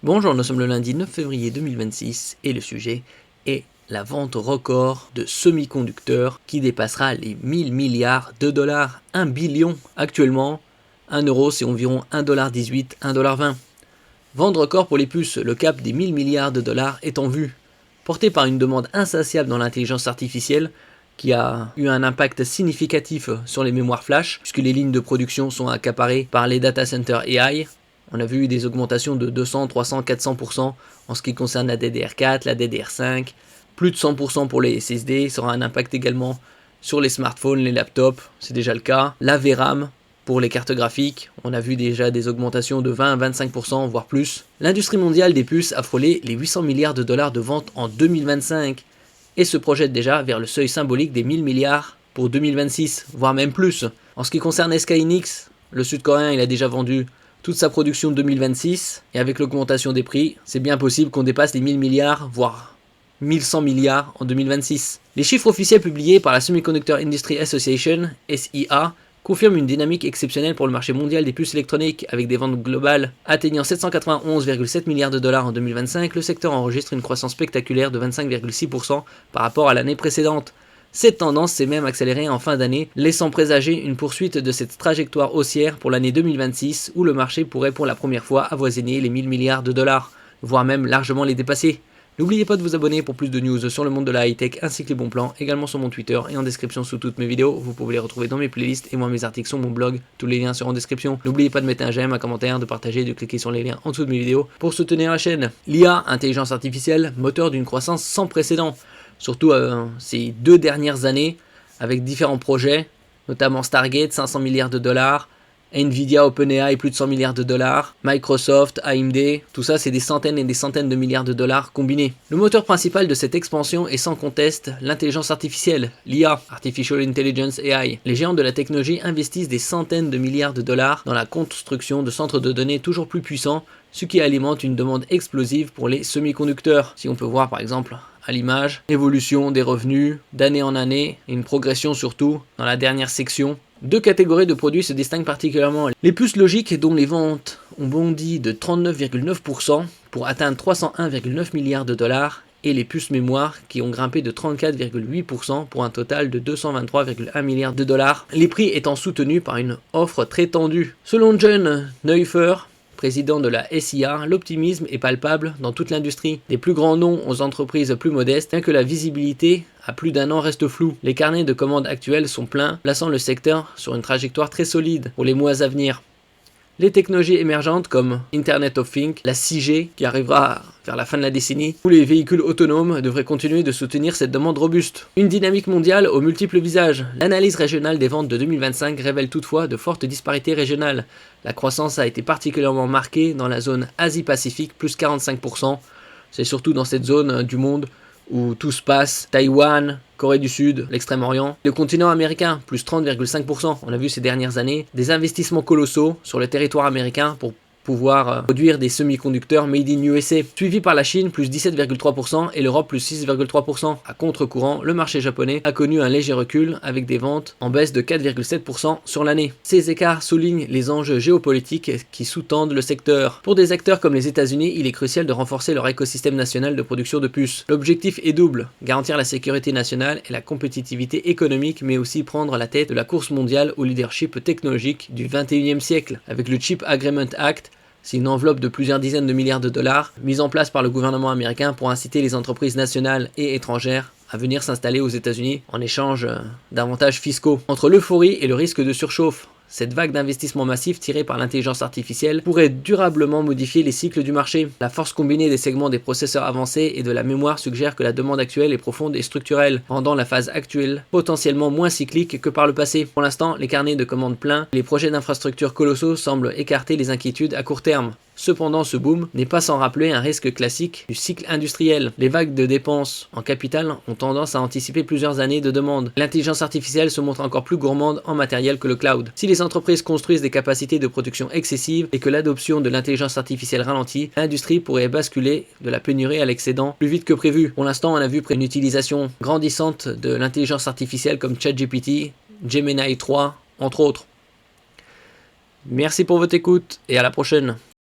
Bonjour, nous sommes le lundi 9 février 2026 et le sujet est la vente record de semi-conducteurs qui dépassera les 1000 milliards de dollars, 1 billion actuellement. 1 euro c'est environ 1,18$, 1,20$. Vente record pour les puces, le cap des 1000 milliards de dollars est en vue. Porté par une demande insatiable dans l'intelligence artificielle qui a eu un impact significatif sur les mémoires flash puisque les lignes de production sont accaparées par les data centers AI. On a vu des augmentations de 200, 300, 400% en ce qui concerne la DDR4, la DDR5, plus de 100% pour les SSD, ça aura un impact également sur les smartphones, les laptops, c'est déjà le cas. La VRAM pour les cartes graphiques, on a vu déjà des augmentations de 20 à 25%, voire plus. L'industrie mondiale des puces a frôlé les 800 milliards de dollars de vente en 2025 et se projette déjà vers le seuil symbolique des 1000 milliards pour 2026, voire même plus. En ce qui concerne SK Hynix, le sud-coréen il a déjà vendu toute sa production de 2026, et avec l'augmentation des prix, c'est bien possible qu'on dépasse les 1000 milliards, voire 1100 milliards en 2026. Les chiffres officiels publiés par la Semiconductor Industry Association, SIA, confirment une dynamique exceptionnelle pour le marché mondial des puces électroniques, avec des ventes globales atteignant 791,7 milliards de dollars en 2025, le secteur enregistre une croissance spectaculaire de 25,6% par rapport à l'année précédente. Cette tendance s'est même accélérée en fin d'année, laissant présager une poursuite de cette trajectoire haussière pour l'année 2026 où le marché pourrait pour la première fois avoisiner les 1000 milliards de dollars, voire même largement les dépasser. N'oubliez pas de vous abonner pour plus de news sur le monde de la high-tech ainsi que les bons plans, également sur mon Twitter et en description sous toutes mes vidéos. Vous pouvez les retrouver dans mes playlists et moi mes articles sur mon blog, tous les liens seront en description. N'oubliez pas de mettre un j'aime, un commentaire, de partager et de cliquer sur les liens en dessous de mes vidéos pour soutenir la chaîne. L'IA, intelligence artificielle, moteur d'une croissance sans précédent. Surtout ces 2 dernières années, avec différents projets, notamment Stargate, 500 milliards de dollars, Nvidia, OpenAI, plus de 100 milliards de dollars, Microsoft, AMD, tout ça c'est des centaines et des centaines de milliards de dollars combinés. Le moteur principal de cette expansion est sans conteste l'intelligence artificielle, l'IA, Artificial Intelligence AI. Les géants de la technologie investissent des centaines de milliards de dollars dans la construction de centres de données toujours plus puissants, ce qui alimente une demande explosive pour les semi-conducteurs. Si on peut voir par exemple à l'image, évolution des revenus d'année en année, et une progression surtout dans la dernière section. 2 catégories de produits se distinguent particulièrement. Les puces logiques dont les ventes ont bondi de 39,9% pour atteindre 301,9 milliards de dollars et les puces mémoire qui ont grimpé de 34,8% pour un total de 223,1 milliards de dollars, les prix étant soutenus par une offre très tendue. Selon John Neuffer, président de la SIA, l'optimisme est palpable dans toute l'industrie. Des plus grands noms aux entreprises plus modestes, bien que la visibilité à plus d'1 an reste floue. Les carnets de commandes actuels sont pleins, plaçant le secteur sur une trajectoire très solide pour les mois à venir. Les technologies émergentes comme Internet of Things, la 6G qui arrivera vers la fin de la décennie, ou les véhicules autonomes devraient continuer de soutenir cette demande robuste. Une dynamique mondiale aux multiples visages. L'analyse régionale des ventes de 2025 révèle toutefois de fortes disparités régionales. La croissance a été particulièrement marquée dans la zone Asie-Pacifique, plus 45%. C'est surtout dans cette zone du monde où tout se passe, Taïwan, Corée du Sud, l'Extrême-Orient. Le continent américain, plus 30,5%. On a vu ces dernières années des investissements colossaux sur le territoire américain pour pouvoir produire des semi-conducteurs made in USA, suivi par la Chine, plus 17,3% et l'Europe, plus 6,3%. À contre-courant, le marché japonais a connu un léger recul avec des ventes en baisse de 4,7% sur l'année. Ces écarts soulignent les enjeux géopolitiques qui sous-tendent le secteur. Pour des acteurs comme les États-Unis, il est crucial de renforcer leur écosystème national de production de puces. L'objectif est double, garantir la sécurité nationale et la compétitivité économique, mais aussi prendre la tête de la course mondiale au leadership technologique du 21e siècle. Avec le Chip Agreement Act, c'est une enveloppe de plusieurs dizaines de milliards de dollars mise en place par le gouvernement américain pour inciter les entreprises nationales et étrangères à venir s'installer aux États-Unis en échange d'avantages fiscaux. Entre l'euphorie et le risque de surchauffe, cette vague d'investissement massif tirée par l'intelligence artificielle pourrait durablement modifier les cycles du marché. La force combinée des segments des processeurs avancés et de la mémoire suggère que la demande actuelle est profonde et structurelle, rendant la phase actuelle potentiellement moins cyclique que par le passé. Pour l'instant, les carnets de commandes pleins et les projets d'infrastructures colossaux semblent écarter les inquiétudes à court terme. Cependant, ce boom n'est pas sans rappeler un risque classique du cycle industriel. Les vagues de dépenses en capital ont tendance à anticiper plusieurs années de demande. L'intelligence artificielle se montre encore plus gourmande en matériel que le cloud. Si les entreprises construisent des capacités de production excessives et que l'adoption de l'intelligence artificielle ralentit, l'industrie pourrait basculer de la pénurie à l'excédent plus vite que prévu. Pour l'instant, on a vu une utilisation grandissante de l'intelligence artificielle comme ChatGPT, Gemini 3, entre autres. Merci pour votre écoute et à la prochaine.